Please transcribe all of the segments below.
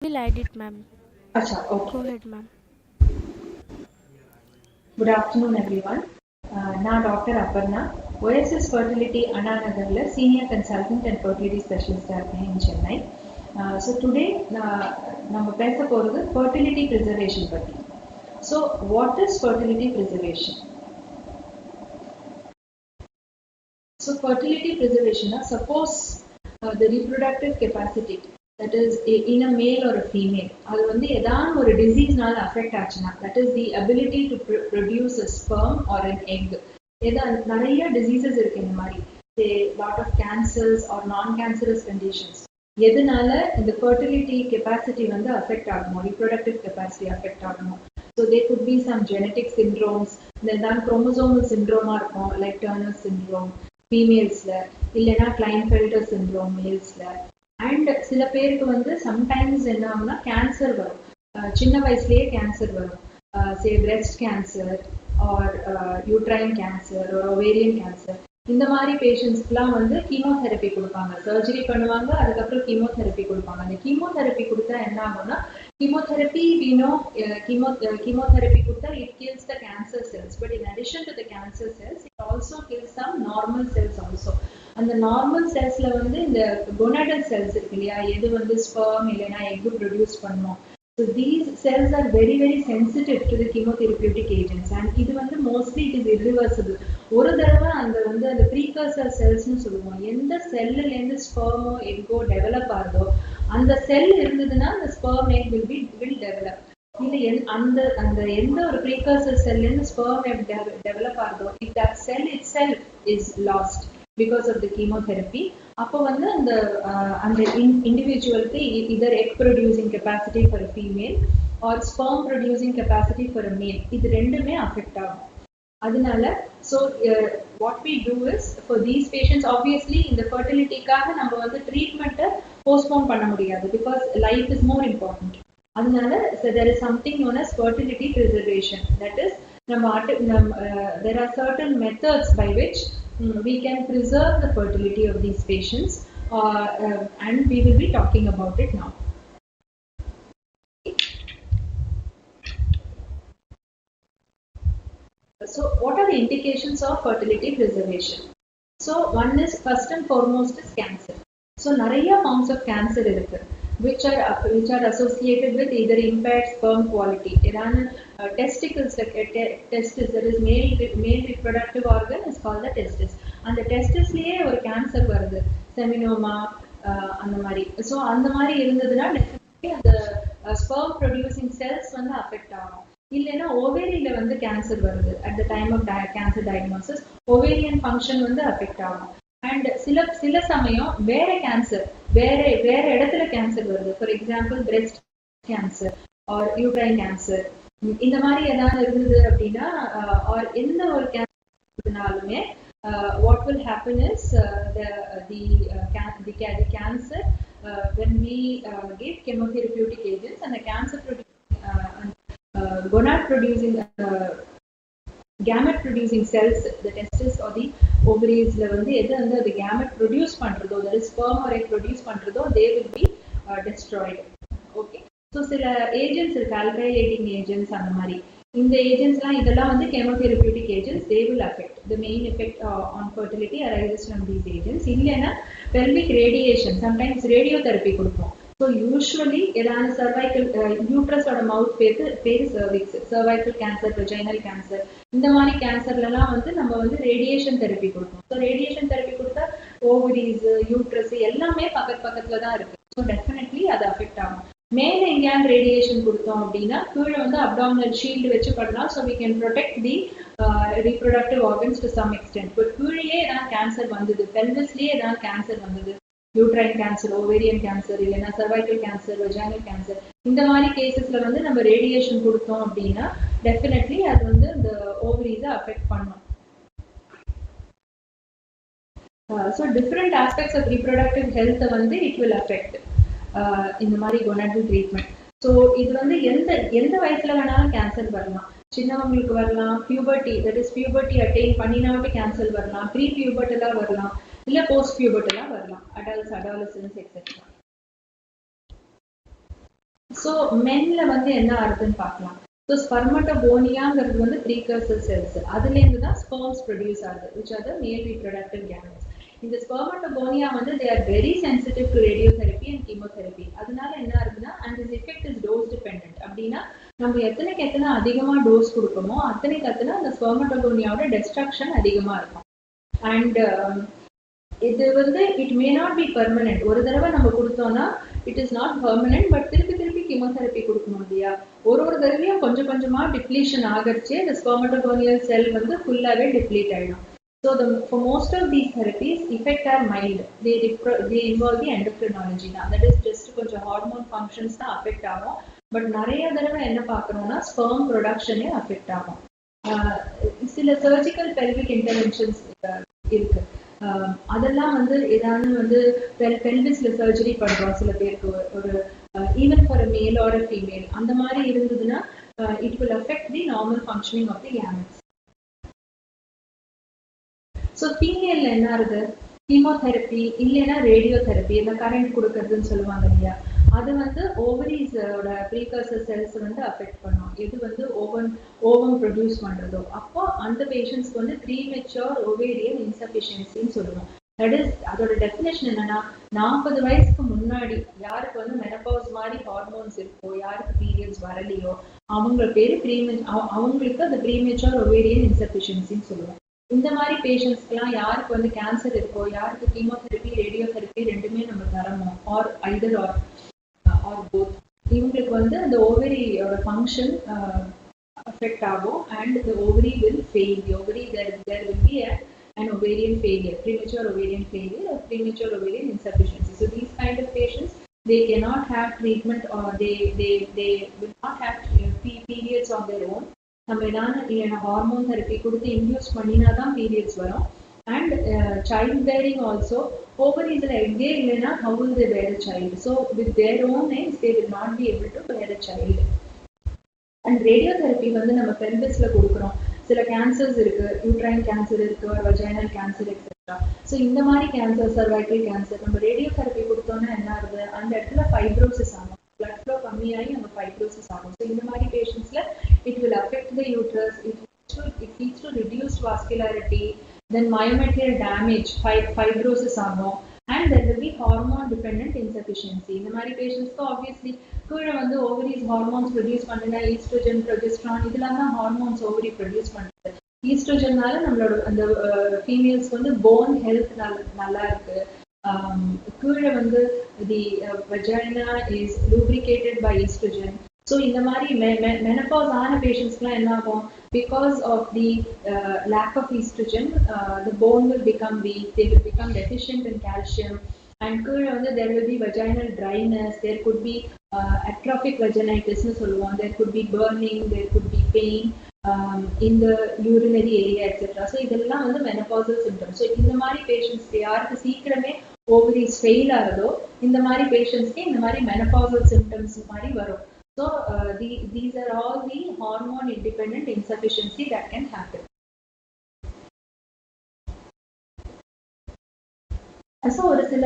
Will edit, ma'am. Acha, okay. Go ahead, ma'am. Good afternoon, everyone. Now, Dr. Aparna, Oasis Fertility Anna Nagarla, Senior Consultant and Fertility Specialist in Chennai. So today, நம்ம பேச போறது fertility preservation பத்தி. So, what is fertility preservation? So, fertility preservation, suppose the reproductive capacity, that is in a male or a female, அது வந்து ஏதாவது ஒரு டிசீஸ்னால affect ஆச்சுன்னா, that is the ability to produce a sperm or an egg. நிறைய diseases இருக்கு இந்த மாதிரி, lot of cancers or non-cancerous conditions. எதனால இந்த fertility capacity வந்து அஃபெக்ட் ஆகுமோ, reproductive capacity அஃபெக்ட் ஆகுமோ. So there could be some genetic syndromes, then chromosomal syndrome இருக்கும், like Turner syndrome ஃபீமேல்ஸ்ல, இல்லைன்னா கிளைன்ஃபெல்டர் சிண்ட்ரோம் மேல்ஸ்ல. அண்ட் சில பேருக்கு வந்து சம்டைம்ஸ் என்ன ஆகும்னா கேன்சர் வரும், சின்ன வயசுலயே கேன்சர் வரும், say breast cancer or uterine cancer ஒரு ஓவேரியன் கேன்சர். இந்த மாதிரி பேஷண்ட்ஸ்க்குலாம் வந்து கீமோதெரப்பி கொடுப்பாங்க, சர்ஜரி பண்ணுவாங்க, அதுக்கப்புறம் கீமோதெரப்பி கொடுப்பாங்க. அந்த கீமோதெரப்பி கொடுத்தா என்ன ஆகும்னா, chemotherapy we know, chemotherapy கொடுத்தா it kills the cancer cells, but in addition to the cancer cells it also kills some normal cells also. அந்த நார்மல் செல்ஸ்ல வந்து இந்த gonadal cells இருக்கு இல்லையா, எது வந்து ஸ்பெர்ம் இல்லைன்னா எக் ப்ரொடியூஸ் பண்ணும். So these cells are very very sensitive to the chemotherapeutic agents, and இது வந்து mostly it is irreversible. ஒரு தடவை அந்த வந்து அந்த ப்ரீகர்சர் செல்ஸ்னு சொல்லுவோம், எந்த செல்லுலேருந்து ஸ்பெர்மோ எக்கோ டெவலப் ஆகுதோ அந்த செல் இருந்ததுன்னா அந்த ஸ்பெர்ம் எக் will develop. இல்லை அந்த அந்த எந்த ஒரு ப்ரீகர்சர் செல்லேருந்து ஸ்பெர்ம் எக் டெவலப் ஆகுதோ, if that cell itself is lost because of the chemotherapy, அப்போ வந்து அந்த அந்த இண்டிவிஜுவலுக்கு either egg producing capacity for a female or sperm producing capacity for a male, இது ரெண்டுமே அஃபெக்ட் ஆகும். அதனால so what we do is for these patients, obviously இந்த fertilityக்காக நம்ம வந்து ட்ரீட்மெண்ட்டை போஸ்ட்போன் பண்ண முடியாது, because life is more important. அதனால so there is something known as fertility preservation, that is there are certain methods by which we can preserve the fertility of these patients, and we will be talking about it now. So what are the indications of fertility preservation? So one is, first and foremost, is cancer. So நிறைய forms of cancer இருக்கு, which are associated with either impaired sperm quality. ஏதான testicles, testis, that is male reproductive organ is called the testis. அந்த testisலயே ஒரு cancer வருது, seminoma அந்த மாதிரி. So அந்த மாதிரி இருந்ததுன்னா definitely அந்த sperm producing cells வந்து affect ஆகும். இல்லைன்னா ஓவேரியில வந்து கேன்சர் வருது, at the time of cancer diagnosis ovarian function வந்து அஃபெக்ட் ஆகும். அண்ட் சில சமயம் வேற கேன்சர், வேற இடத்துல கேன்சர் வருது, for example breast cancer or uterine cancer. இந்த மாதிரி ஏதாவது இருந்தது அப்படின்னா, ஆர் எந்த ஒரு கேன்சர்னாலுமே what will happen is the cancer, when we give chemotherapeutic agents and the cancer gonad producing gamete producing cells, the testis or the ovaries la வந்து எது வந்து அது gamete produce பண்றதோ, that is sperm or egg produce பண்றதோ, they will be destroyed. Okay, so சில agents இருக்கு, alkylating agents அந்த மாதிரி. இந்த ஏஜென்ட்ஸ்லாம் இதெல்லாம் வந்து chemotherapeutic agents, they will affect. The main effect on fertility arises from these agents. இல்லைன்னா pelvic radiation, sometimes radiotherapy கொடுப்போம். So usually ஏதான cervical uterus-ஓட mouth பேரு cervix, cervical cancer, vaginal cancer, இந்த மாதிரி கேன்சர்லாம் வந்து நம்ம வந்து ரேடியேஷன் தெரப்பி கொடுப்போம். ஸோ ரேடியேஷன் தெரப்பி கொடுத்தா ஓவரிஸ், யூட்ரஸ் எல்லாமே பக்கத்துல தான் இருக்கு. ஸோ டெஃபினெட்லி அது அஃபெக்ட் ஆகும். மேலே எங்கேயாவது ரேடியேஷன் கொடுத்தோம் அப்படின்னா கீழே வந்து அப்டாமினல் ஷீல்டு வச்சு பண்ணலாம். So we can protect the reproductive organs to some extent. But கீழே ஏதாவது கேன்சர் வந்தது, பெல்விஸ்லேயே ஏதாவது கேன்சர் வந்தது, யூட்ரைன் கேன்சர், ஓவேரியன் கேன்சர், இல்லைன்னா சர்வைக்கல் கேன்சர், வெஜைனல் கேன்சர், இந்த மாதிரி கேசஸ்ல வந்து நம்ம ரேடியேஷன் கொடுத்தோம் அப்படின்னா டெஃபினெட்லி அது வந்து இந்த ஓவரிஸை அஃபெக்ட் பண்ணும். So different aspects of reproductive ஹெல்த்தை வந்து இட் வில் அஃபெக்ட் இந்த மாதிரி கொனாடல் ட்ரீட்மெண்ட். ஸோ இது வந்து எந்த வயசுல வேணாலும் கேன்சர் வரலாம். சின்னவங்களுக்கு வரலாம், puberty, that is puberty attain பண்ணினாவே கேன்சர் வரலாம், ப்ரீ பியூபர்ட்டெல்லாம் வரலாம், இல்லை போஸ்ட் பியூபர்ட்டெல்லாம் வரலாம், அடல்ட்ஸ், அடாலசன்ஸ் எக்ஸெட்ரா. ஸோ மென்ல வந்து என்ன ஆகுதுன்னு பார்க்கலாம். ஸோ ஸ்பர்மட்டோகோனியாங்கிறது வந்து ப்ரீகர்சர் செல்ஸ், அதுலேருந்து தான் ஸ்பெர்ம்ஸ் ப்ரொடியூஸ் ஆகுது, விச் ஆர் த மேல் ரீப்ரொடக்டிவ் கேமெட்ஸ். இந்த ஸ்பெர்மட்டோகோனியா வந்து they are very sensitive to radiotherapy and chemotherapy. அதனால என்ன இருக்குன்னா, and this effect is dose dependent. அப்படின்னா நம்ம எத்தனைக்கு எத்தனை அதிகமாக டோஸ் கொடுப்போமோ அத்தனைக்கு எத்தனை அந்த ஸ்பெர்மட்டோகோனியாவோட டெஸ்ட்ரக்ஷன் அதிகமாக இருக்கும். அண்ட் இது வந்து it may not be permanent. ஒரு தடவை நம்ம கொடுத்தோம்னா it is not permanent. But திருப்பி திருப்பி கீமோதெரப்பி கொடுக்கணும் இல்லையா? ஒரு தடவையும் கொஞ்சம் கொஞ்சமா டிப்ளீஷன் ஆகிறச்சு இந்த ஸ்பெர்மட்டோகோனியல் செல் வந்து ஃபுல்லாவே டிப்ளீட் ஆயிடும். So for most of these therapies, effect are mild. They involve the endocrinology. That is just கொஞ்சம் ஹார்மோன் ஃபங்க்ஷன்ஸ் தான் அஃபெக்ட் ஆகும். பட் நிறைய தடவை என்ன பார்க்கணும்னா ஸ்பெர்ம் ப்ரொடக்ஷனே அஃபெக்ட் ஆகும். சில சர்ஜிக்கல் பெல்விக் இன்டர்வென்ஷன்ஸ் இருக்கு. அதெல்லாம் வந்து ஏதாவது வந்து பெல்விஸ்ல சர்ஜரி பண்றோம் சில பேருக்கு, ஒரு even for a male or a female, அந்த மாதிரி இருந்ததுன்னா it will affect the normal functioning of the gametes. So ஃபீமேல்ல என்ன ஆகுது? கீமோதெரப்பி இல்லைன்னா ரேடியோதெரப்பி, இந்த கரண்ட் கொடுக்கறதுன்னு சொல்லுவாங்க இல்லையா, அது வந்து ஓவரிஸோட ப்ரீகர்சர் செல்ஸ் வந்து அஃபெக்ட் பண்ணும். இது வந்து ஓவம் ப்ரொடியூஸ் பண்ணுறதோ, அப்போ அந்த பேஷண்ட்ஸ்க்கு வந்து ப்ரீமெச்சூர் ஓவேரியன் இன்சஃபிஷியன்சின்னு சொல்லுவோம். தட் இஸ் அதோட டெஃபினேஷன் என்னன்னா, 40 வயசுக்கு முன்னாடி யாருக்கு வந்து மெனபாஸ் மாதிரி ஹார்மோன்ஸ் இருக்கோ, யாருக்கு பீரியட்ஸ் வரலையோ அவங்க பேர் அவங்களுக்கு அந்த ப்ரீமெச்சூர் ஓவேரியன் இன்சஃபிஷியன்சின்னு சொல்லுவோம். இந்த மாதிரி பேஷண்ட்ஸ்க்குலாம் யாருக்கு வந்து கேன்சர் இருக்கோ, யாருக்கு கீமோதெரப்பி ரேடியோதெரப்பி ரெண்டுமே நம்ம தரணும், ஆர் ஐதர் ஆர் போத், இவங்களுக்கு வந்து அந்த ஓவரியோட ஃபங்க்ஷன் அஃபெக்ட் ஆகும் and the ovary will fail. The ovary there will be an ovarian failure, premature ovarian failure or premature ovarian insufficiency. So these kind of patients, they cannot have treatment or they will not have periods on their own. நம்ம ஏதாவது இல்லைன்னா hormone therapy கொடுத்து induce பண்ணினா தான் periods வரும். And child bearing also, ஓவரிஸ்ல எங்கே இல்லைன்னா how will they bear a child? So with their own names they will not be able to bear a child. And radiotherapy வந்து நம்ம பெல்விஸ்ல கொடுக்குறோம். சில கேன்சர்ஸ் இருக்கு, யூட்ரைன் கேன்சர் இருக்கு, வஜைனல் கேன்சர் எக்ஸெட்ரா. ஸோ இந்த மாதிரி கேன்சர், சர்வைக்கல் கேன்சர், நம்ம radiotherapy கொடுத்தோம்னா என்ன ஆகுது, அந்த இடத்துல ஃபைப்ரோசிஸ் ஆகும், பிளட் ஃப்ளோ கம்மியாகி நம்ம ஃபைப்ரோசிஸ் ஆகும். ஸோ இந்த மாதிரி பேஷண்ட்ஸ்ல it will affect the uterus, it leads to reduced vascularity, then myometrial damage, fibrosis ஆகும், and there will be hormone dependent insufficiency. இந்த மாதிரி பேஷண்ட்ஸ்க்கு ஆப்வியஸ்லி கீழே வந்து ஓவரிஸ் ஹார்மோன்ஸ் ப்ரொடியூஸ் பண்ணுங்க, ஈஸ்ட்ரோஜன், ப்ரொஜெஸ்ட்ரான், இதெல்லாம் தான் ஹார்மோன்ஸ் ஓவரி ப்ரொடியூஸ் பண்ணுறது. ஈஸ்ட்ரோஜன்னால நம்மளோட அந்த ஃபீமேல்ஸ்க்கு வந்து போன் ஹெல்த் நல்லா இருக்கு. கீழே வந்து the vagina is lubricated by estrogen. So இந்த மாதிரி மெனபாஸ் ஆன பேஷண்ட்ஸ்க்குலாம் என்ன ஆகும், because of the lack of estrogen the bone will become weak, they will become deficient in calcium, and கீழே வந்து there will be vaginal dryness, there could be atrophic vaginitis னு சொல்லுவோம், there could be burning, there could be pain in the urinary area etc. So இதெல்லாம் வந்து menopausal symptoms. So இந்த மாதிரி பேஷண்ட்ஸ்க்கு யாருக்கு சீக்கிரமே ஓவரிஸ் ஃபெயில் ஆகுதோ இந்த மாதிரி பேஷண்ட்ஸ்க்கு இந்த மாதிரி மெனபாசல் சிம்டம்ஸ் மாதிரி வரும். So these are all the hormone independent insufficiency that can happen. So ஒரு சில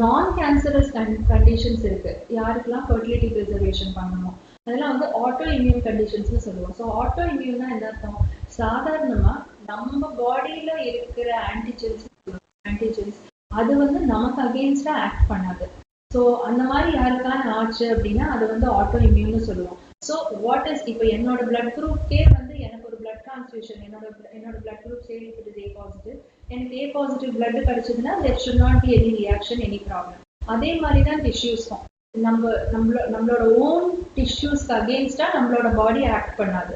நான் கேன்சரஸ் கண்டிஷன்ஸ் இருக்கு, யாருக்கெல்லாம் ஃபெர்டிலிட்டி ப்ரிசர்வேஷன் பண்ணணும், அதெல்லாம் வந்து ஆட்டோ இம்யூன் கண்டிஷன்ஸ்னு சொல்லுவோம். ஸோ ஆட்டோ இம்யூன்னா என்ன அர்த்தம், சாதாரணமா நம்ம பாடியில இருக்கிற ஆன்டிஜென்ஸ் அது வந்து நமக்கு அகெயின்ஸ்டா ஆக்ட் பண்ணாது. ஸோ அந்த மாதிரி யாருக்கான ஆச்சு அப்படின்னா அது வந்து ஆட்டோ இம்யூன்னு சொல்லுவோம். ஸோ வாட் இஸ், இப்போ என்னோட பிளட் குரூப்கே வந்து எனக்கு ஒரு பிளட் டிரான்ஸ்ஃபியூஷன், என்னோட பிளட் குரூப் சேர்ந்து ஏ பாசிட்டிவ், எனக்கு ஏ பாசிட்டிவ் பிளட் கிடைச்சதுன்னா there should not be any reaction, any problem. அதே மாதிரி தான் டிஷ்யூஸும், நம்மளோட ஓன் டிஷ்யூஸ்க்கு அகெயின்ஸ்டா நம்மளோட பாடி ஆக்ட் பண்ணாது,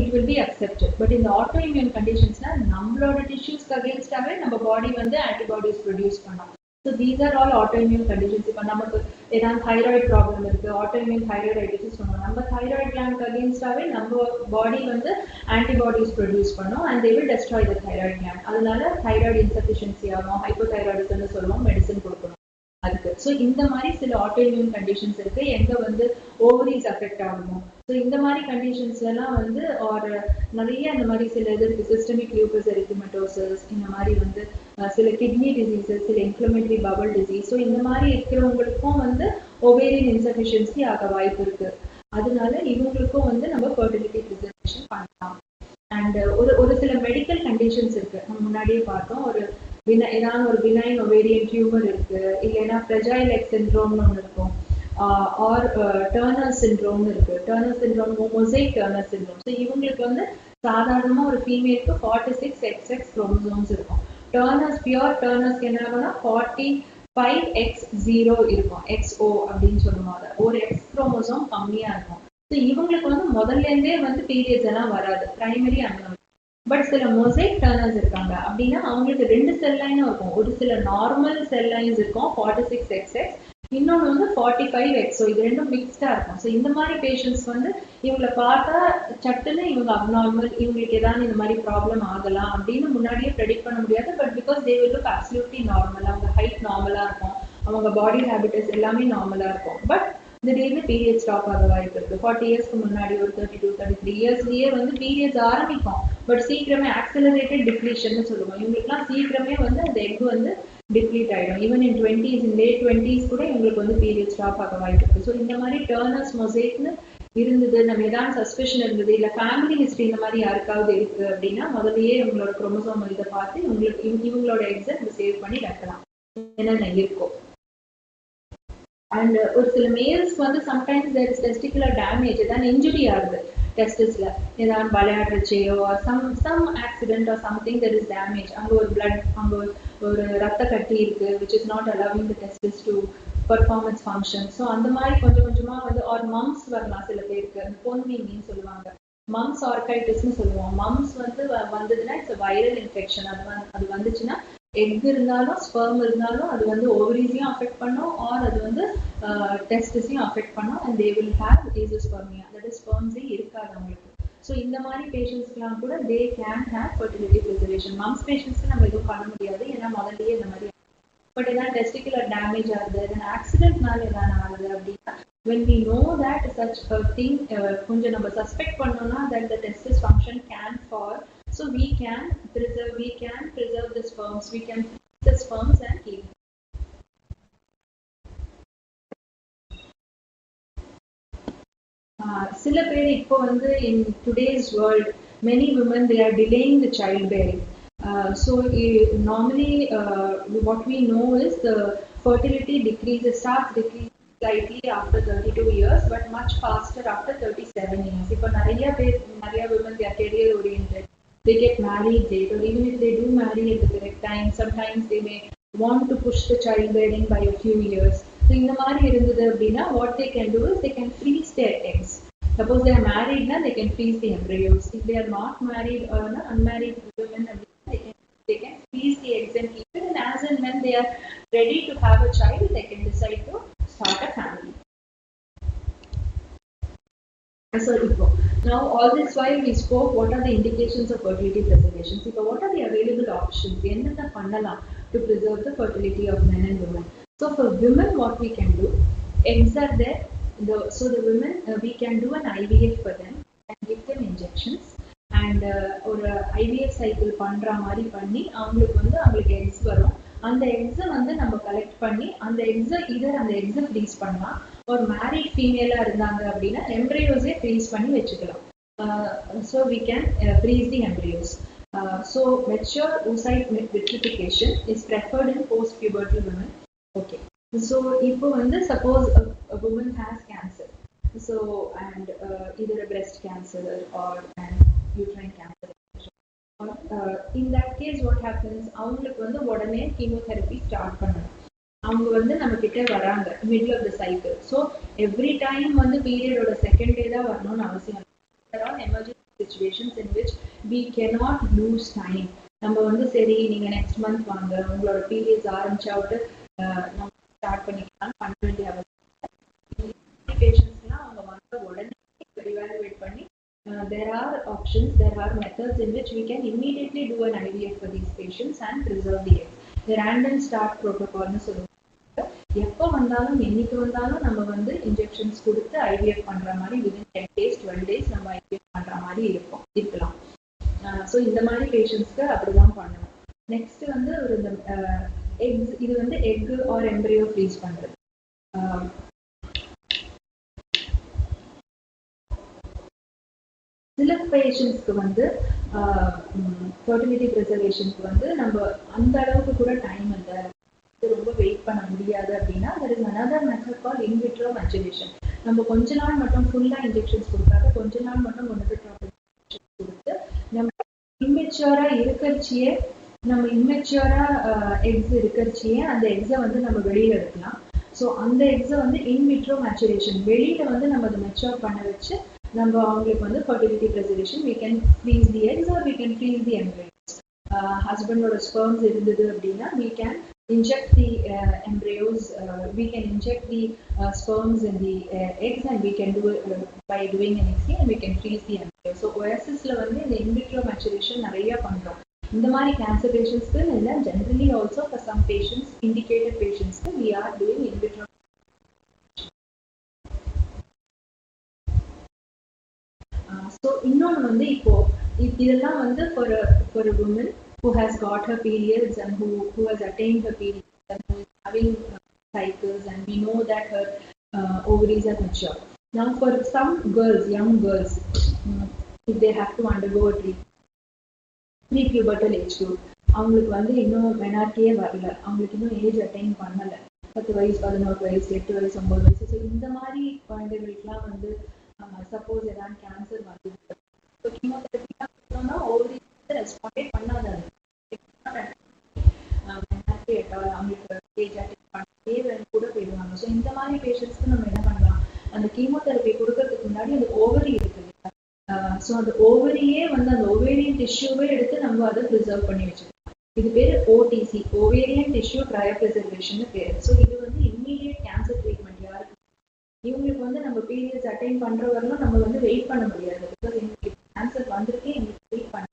it will be accepted. But in the autoimmune conditions நம்மளோட டிஷ்யூஸ்க்கு அகெயின்ஸ்டாவே நம்ம பாடி வந்து ஆன்டிபாடிஸ் ப்ரொடியூஸ் பண்ணோம். So these are all autoimmune conditions. இப்போ நமக்கு ஏதாவது தைராய்டு ப்ராப்ளம் இருக்கு, autoimmune thyroiditis சொன்னோம், நம்ம தைராய்டு கிளாண்ட் அகெயின்ஸ்டாவே நம்ம பாடி வந்து ஆன்டிபாடிஸ் ப்ரொடியூஸ் பண்ணோம் and they will destroy the thyroid gland. அதனால தைராய்டு இன்சஃபிஷியன்சி ஆகும், ஹைப்போதைராய்டிசம்னு சொல்லுவோம், மெடிசன் கொடுக்கணும் அதுக்கு. ஸோ இந்த மாதிரி சில ஆட்டோஇம்யூன் கண்டிஷன்ஸ் இருக்கு, எங்க வந்து ஓவரிஸ் அஃபெக்ட் ஆகுமோ. ஸோ இந்த மாதிரி கண்டிஷன்ஸ்லாம் வந்து ஒரு நிறைய இந்த மாதிரி சில இது இருக்கு, சிஸ்டமிக் லியூபஸ் எரித்தமெட்டோசிஸ், இந்த மாதிரி வந்து சில கிட்னி டிசீசஸ், சில இன்ஃப்ளமேட்டரி பவல் டிசீஸ். ஸோ இந்த மாதிரி இருக்கிறவங்களுக்கும் வந்து ovarian insufficiency ஆக வாய்ப்பு இருக்கு. அதனால இவங்களுக்கும் வந்து நம்ம fertility preservation பண்ணலாம். அண்ட் ஒரு சில மெடிக்கல் கண்டிஷன்ஸ் இருக்கு. நம்ம முன்னாடியே பார்த்தோம். ஏதாவது ஒரு பினைன் ஒவேரியன் டியூமர் இருக்கு, இல்லைன்னா ஃப்ரெஜைல் எக் சிண்ட்ரோம்னு ஒன்று இருக்கும், ஆர் டர்னர் சிண்ட்ரோம்னு இருக்கு. Turner syndrome, mosaic turner syndrome. So இவங்களுக்கு வந்து சாதாரணமாக ஒரு ஃபீமேலுக்கு 46 XX குரோமோசோம்ஸ் இருக்கும். பியூர் டர்னர்ஸ்க்கு என்ன ஆகும்னா 45X0 இருக்கும். XO அப்படின்னு சொல்லுவாங்க. ஒரு எக்ஸ் குரோமோசோம் கம்மியா இருக்கும். ஸோ இவங்களுக்கு வந்து முதல்ல இருந்தே வந்து பீரியட்ஸ் எல்லாம் வராது, பிரைமரி அண்ட் பட் சில மொசைக் டர்னர்ஸ் இருக்காங்க. அப்படின்னா அவங்களுக்கு 2 செல் லைனும் இருக்கும். ஒரு சில நார்மல் செல் லைன்ஸ் இருக்கும் 46XX, இன்னொன்று வந்து 45XO. இது ரெண்டும் மிக்ஸ்டா இருக்கும். ஸோ இந்த மாதிரி பேஷண்ட்ஸ் வந்து இவங்களை பார்த்தா சட்டுன்னு இவங்க அப்நார்மல், இவங்களுக்கு ஏதாவது இந்த மாதிரி ப்ராப்ளம் ஆகலாம் அப்படின்னு முன்னாடியே ப்ரெடிக்ட் பண்ண முடியாது. But because they will look absolutely normal, அவங்க ஹைட் நார்மலா இருக்கும், அவங்க பாடி ஹேபிட்டஸ் எல்லாமே நார்மலா இருக்கும். பட் திடீர்னு பீரியட் ஸ்டாப் ஆக வாய்ப்பு இருக்கு. 40 இயர்ஸ்க்கு முன்னாடி ஒரு 32, 33 இயர்ஸ்லயே வந்து பீரியட்ஸ் ஆரம்பிக்கும். பட் சீக்கிரமே ஆக்சிலரேட்டட் டிப்ளீஷன் சொல்லுவோம். இவங்களுக்குலாம் சீக்கிரமே வந்து அந்த எக் வந்து டிப்ளீட் ஆயிடும். Even in 20s, in late 20s கூட இவங்களுக்கு வந்து பீரியட் ஸ்டாப் ஆக வாய்ப்பு இருக்கு. ஸோ இந்த மாதிரி டர்னர்ஸ் மொசைக்னு இருந்தது, நம்ம ஏதாவது சஸ்பெஷன் இருந்தது, இல்ல ஃபேமிலி ஹிஸ்டரி இந்த மாதிரி யாருக்காவது இருக்கு அப்படின்னா முதல்லயே இவங்களோட குரோமோசோம் இதை பார்த்து இவங்களோட எக்ஸை சேவ் பண்ணி வைக்கலாம், என்னென்ன இருக்கும். அண்ட் ஒரு சில மேல்ஸ்க்கு வந்து sometimes there is testicular damage, ஏதாவது இன்ஜுரி ஆகுது டெஸ்டிஸ்ல, ஏதாவது விளையாடுறச்சையோ some accident or something there is damage, அங்கே ஒரு பிளட், அங்கே ஒரு ரத்த கட்டி இருக்கு which is not allowing the testis to performance function. So அந்த மாதிரி கொஞ்சம் கொஞ்சமா வந்து ஆர் மம்ஸ் வரலாம் சில பேருக்கு, அந்த பொன்மீன்னு சொல்லுவாங்க, மம்ஸ் ஆர்கைட்டிஸ்ன்னு சொல்லுவோம். மம்ஸ் வந்து வந்ததுன்னா இட்ஸ் வைரல் இன்ஃபெக்ஷன். அது வந்துச்சுன்னா எக் இருந்தாலும் ஸ்பெர்ம் இருந்தாலும் அது வந்து ஓவரிஸையும் அஃபெக்ட் பண்ணும், ஆர் அது வந்து டெஸ்டிஸையும் அஃபெக்ட் பண்ணும். And they will have azoospermia, that is ஸ்பெர்ம்ஸே இருக்காது அவங்களுக்கு. ஸோ இந்த மாதிரி பேஷண்ட்ஸ்க்குலாம் கூட they can have fertility preservation. Mumps பேஷண்ட்ஸ்க்கு நம்ம எதுவும் பண்ண முடியாது, ஏன்னா முதல்லயே இந்த மாதிரி. பட் ஏதாவது டெஸ்டிகுலர் டேமேஜ் ஆகுது, ஏதாவது ஆக்சிடென்ட்னால ஏதாவது ஆகுது அப்படின்னா when we know that such a thing, கொஞ்சம் நம்ம சஸ்பெக்ட் பண்ணோம்னா that the testis function can fall, so we can preserve the sperms, we can freeze the sperms and keep them. சில பேர் இப்போ வந்து in today's world many women they are delaying the childbearing. So normally what we know is the fertility starts decreasing slightly after 32 years, but much faster after 37 years. இப்போ நிறைய women they are career oriented, they get married late, or even if they do marry at the correct time, sometimes they may want to push the childbearing by a few years. So இந்த மாதிரி இருந்தது அப்படின்னா what they can do is they can freeze their eggs. Suppose they are married, na, they can freeze the embryos. If they are not married or unmarried women, they can freeze the eggs and keep it, and as and when they are ready to have a child, they can decide to start a family. So now all this while we spoke what are the indications of fertility preservation. So what are the available options? Enna pannalam to preserve the fertility of men and women. So for women, what we can do, eggs are there. So the women, we can do an IVF for them and give them injections, and ஒரு IVF cycle பண்ற மாதிரி பண்ணி அவங்களுக்கு X வரும். அந்த எக்ஸை வந்து நம்ம கலெக்ட் பண்ணி அந்த எக்ஸை ஃப்ரீஸ் பண்ணலாம். ஒரு மேரிட் ஃபீமேலா இருந்தாங்க அப்படின்னா எம்ப்ரியோஸே ஃப்ரீஸ் பண்ணி வச்சுக்கலாம். So we can freeze the embryos. So mature oocyte vitrification is preferred in post-pubertal women. Okay. So இப்போ வந்து suppose a woman has cancer, so and either a breast cancer or an uterine cancer, or in that case what happens, அவங்களுக்கு வந்து உடனே chemotherapy start பண்ணணும். அவங்க வந்து நம்ம கிட்ட வராங்க middle of the cycle. So every time வந்து பீரியடோட செகண்ட் டே தான் வரணும்னு அவசியம் இல்லை. there are emergency situations in which we cannot lose time. நம்ம வந்து சரி நீங்க நெக்ஸ்ட் மந்த் வாங்க, உங்களோட பீரியட்ஸ் ஆரம்பிச்சாவிட்டு நம்ம ஸ்டார்ட் பண்ணிக்கலாம் பண்ண வேண்டிய அவசியம். பேஷண்ட்ஸ்லாம் அவங்க வந்த உடனே evaluate பண்ணி there are options, there are methods in which we can immediately do an IVF for these patients and preserve the egg. The random start protocol னு சொல்லுவாங்க. எப்போ வந்தாலும் என்னைக்கு வந்தாலும் நம்ம வந்து இன்ஜெக்ஷன்ஸ் கொடுத்து IVF பண்ற மாதிரி within 10 days 12 days நம்ம IVF பண்ற மாதிரி இருக்கலாம். ஸோ இந்த மாதிரி பேஷண்ட்ஸ்க்கு அப்படிதான் பண்ணணும். நெக்ஸ்ட் வந்து ஒரு எக்ஸ், இது வந்து எக் ஆர் எம்ப்ரியோ ஃப்ரீஸ் பண்றது. சில பேஷண்ட்ஸ்க்கு வந்து ஃபர்டிலிட்டி ப்ரிசர்வேஷனுக்கு வந்து நம்ம அந்த அளவுக்கு கூட டைம் இல்லை, ரொம்ப வெயிட் பண்ண முடியாது அப்படின்னா there is another method called in vitro maturation. நம்ம கொஞ்ச நாள் மட்டும் ஃபுல்லா இன்ஜெக்ஷன்ஸ் கொடுக்காத கொஞ்ச நாள் மட்டும் ஒன்று கொடுத்து நம்ம இம்மெச்சூரா இருக்கிறச்சியே எக்ஸ் இருக்கிறச்சியே அந்த எக்ஸை வந்து நம்ம வெளியில எடுக்கலாம். ஸோ அந்த எக்ஸை வந்து இன் விட்ரோ மேச்சுரேஷன் வெளியில வந்து நம்ம அதை மெச்சூர் பண்ண வச்சு நம்ம அவங்களுக்கு வந்து fertility preservation we can freeze the eggs or we can freeze the embryos. ஹஸ்பண்டோட ஸ்பெர்ம்ஸ் இருந்தது அப்படின்னா we can inject the embryos, we can inject the sperms in the eggs and we can do it by doing an XC and we can freeze the embryo. So Oasisல வந்து இந்த in vitro maturation நிறைய பண்றோம். இந்த மாதிரி cancer patientsக்கு இல்ல generally also for some patients, indicated patientsக்கு we are doing in vitro. So இன்னொன்று வந்து இப்போ இதெல்லாம் வந்து for a woman who has got her periods and who has attained her periods and who is having cycles and we know that her ovaries are mature. Now for some girls, young girls, if they have to undergo a pre-pubertal age group, அவங்களுக்கு வந்து இன்னும் மெனார்க்கியே வரல, அவங்களுக்கு இன்னும் age attain பண்ணல, 10 வயசு 11 வயசு 8 வயசு 9 வயசு. ஸோ இந்த மாதிரி குழந்தைகளுக்குலாம் வந்து சப்போஸ் ஏதாவது கேன்சர் வந்து கீமோதெரபிலாம் கொடுத்தோம்னா ஓவரி ரெஸ்பாண்டே பண்ணாது. அவங்களுக்கு ஏஜ் அட்டைன் பண்ணவே கூட போயிடுவாங்க. ஸோ இந்த மாதிரி பேஷண்ட்ஸ்க்கு நம்ம என்ன பண்ணலாம், அந்த கீமோதெரபி கொடுக்கறதுக்கு முன்னாடி அந்த ஓவரி இருக்கு இல்லையா, ஸோ அந்த ஓவரியே வந்து அந்த ஓவேரியன் டிஷ்யூவே எடுத்து நம்ம அதை ப்ரிசர்வ் பண்ணி வச்சுக்கணும். இது பேர் ஓடிசி, ஓவேரியன் டிஷ்யூ கிரையோபிரிசர்வேஷன் பேர். ஸோ இது வந்து இம்மீடியட் கேன்சர் ட்ரீட்மெண்ட். யாருக்கு இவங்களுக்கு வந்து நம்ம பீரியட்ஸ் அட்டைன் பண்ற வரலாம் நம்ம வந்து வெயிட் பண்ண முடியாது, பிகாஸ் எங்களுக்கு கேன்சர் வந்திருக்கே எங்களுக்கு வெயிட் பண்ண.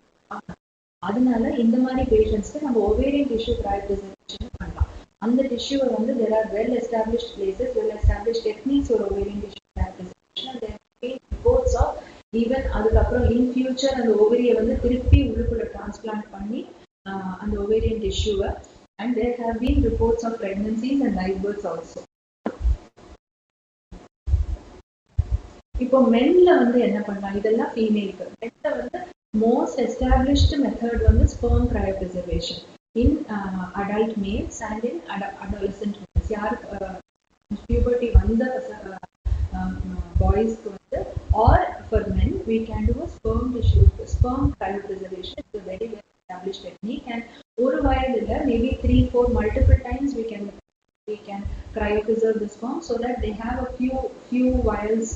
அதனால இந்த மாதிரி பேஷண்ட்ஸ்க்கு நம்ம ஓவேரியன் டிஷ்யூ கிரையோபிரிசர்வேஷன் பண்ணலாம். அந்த டிஷ்யூவை வந்து there are well established places, well established techniques for ovarian tissue cryopreservation. There have been reports of even அதுக்கப்புறம் in future அந்த ஓவரியை வந்து திருப்பி உள்ளுக்குள்ள டிரான்ஸ்பிளான்ட் பண்ணி அந்த ovarian tissue, and there have been reports of pregnancies and live births also. இப்போ மென்ல வந்து என்ன பண்ணலாம், இதெல்லாம் ஃபீமேலுக்கு. மென்ல வந்து மோஸ்ட் எஸ்டாப்ளிஷ்டு மெத்தட் வந்து sperm cryopreservation in adult males and in adolescent males. யார் பியூபர்ட்டி வந்த பாய்ஸ்க்கு வந்து or for men we can do a sperm cryopreservation. It's a very well established technique and ஒரு வயது இல்லை, maybe 3-4 multiple times we can cryopreserve the sperm so that they have a few vials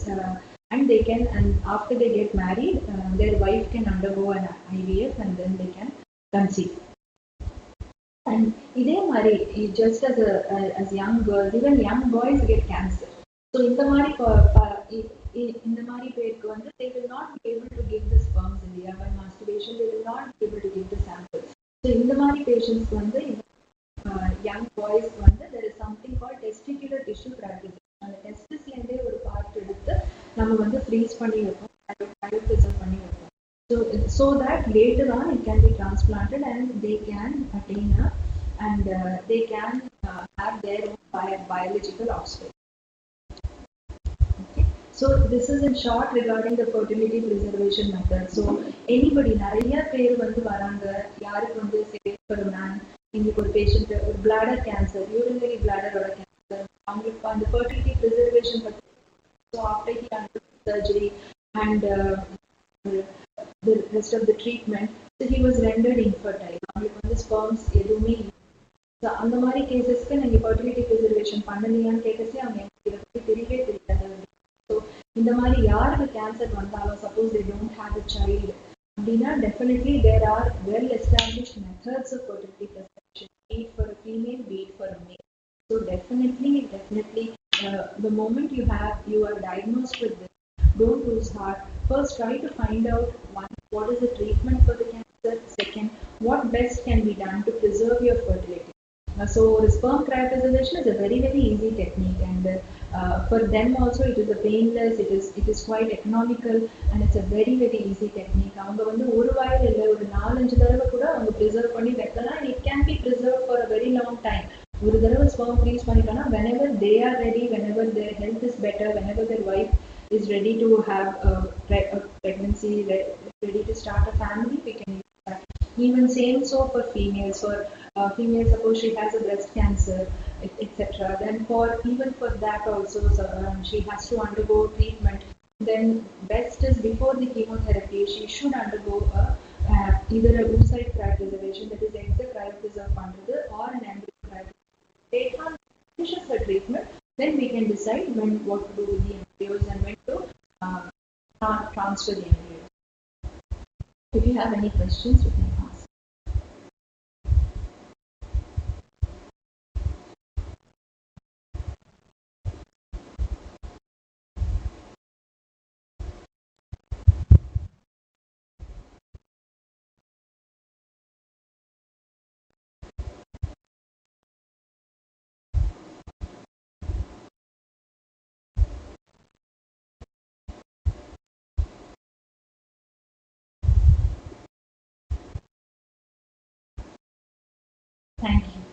and they can, and after they get married their wife can undergo an IVF and then they can conceive. And இதே மாதிரி just as young girls, even young boys get cancer. So இந்த மாதிரி பேருக்கு வந்து they will not be able to give the sperms in the by masturbation, they will not be able to give the samples. So இந்த மாதிரி patients வந்து young boys வந்து there is something called testicular tissue cryopreservation. அந்த டெஸ்டிஸ்லேருந்தே ஒரு part எடுத்து நம்ம வந்து freeze பண்ணி வைப்போம், cryopreserve பண்ணி வைப்போம். So that later on it can be transplanted and they can attain and they can have their own biological offspring. Okay, so this is in short regarding the fertility preservation method. So anybody, நிறைய பேர் வந்து வராங்க, யாருக்கு வந்து for a man, இன்னைக்கு ஒரு patient ஒரு bladder cancer, urinary பிளாடரோட cancer, அவங்களுக்கு அந்த fertility preservation பத்தி. So after he underwent surgery and the rest of the treatment, so he was rendered infertile. அவங்களுக்கு வந்து ஸ்பெர்ம்ஸ் எதுவுமே இல்லை. ஸோ அந்த மாதிரி கேசஸ்க்கு நீங்கள் ஃபர்டிலிட்டி ப்ரிசர்வேஷன் பண்ணலையான்னு கேட்டச்சே அவங்க எனக்கு இதை பற்றி தெரியவே தெரியாது. ஸோ இந்த மாதிரி யாருக்கு கேன்சர் வந்தாலும் suppose they don't have a child அப்படின்னா definitely there are well established methods of fertility preservation, be it for a female, be it for a male. So definitely the moment you are diagnosed with this, don't lose heart. First, try to find out one, what is the treatment for the cancer. Second, what best can be done to preserve your fertility. So the sperm cryopreservation is a very easy technique, and for them also it is a painless, it is quite economical, and it's a very easy technique. அவங்க வந்து ஒரு வாயில் இல்லை, ஒரு 4-5 தடவை கூட அவங்க preserve பண்ணி வைக்கலாம். It can be preserved for a very long time. ஒரு தடவை ஸ்பெர்ம் ஃப்ரீஸ் பண்ணிட்டோம்னா whenever they are ready, whenever their health is better, whenever their wife is ready to have a pregnancy, ready to start a family, we can use that. Even same so for females. For female, suppose she has a breast cancer, etc. Then for even for that also, she has to undergo treatment. Then best is before the chemotherapy, she should undergo either a oocyte cryopreservation, that is egg cryopreserve பண்றது, or an embryo cryopreservation. Later on, finishes her treatment, then we can decide what to do with the embryos and when to transfer the embryos. If you have any questions, you can ask. Thank you.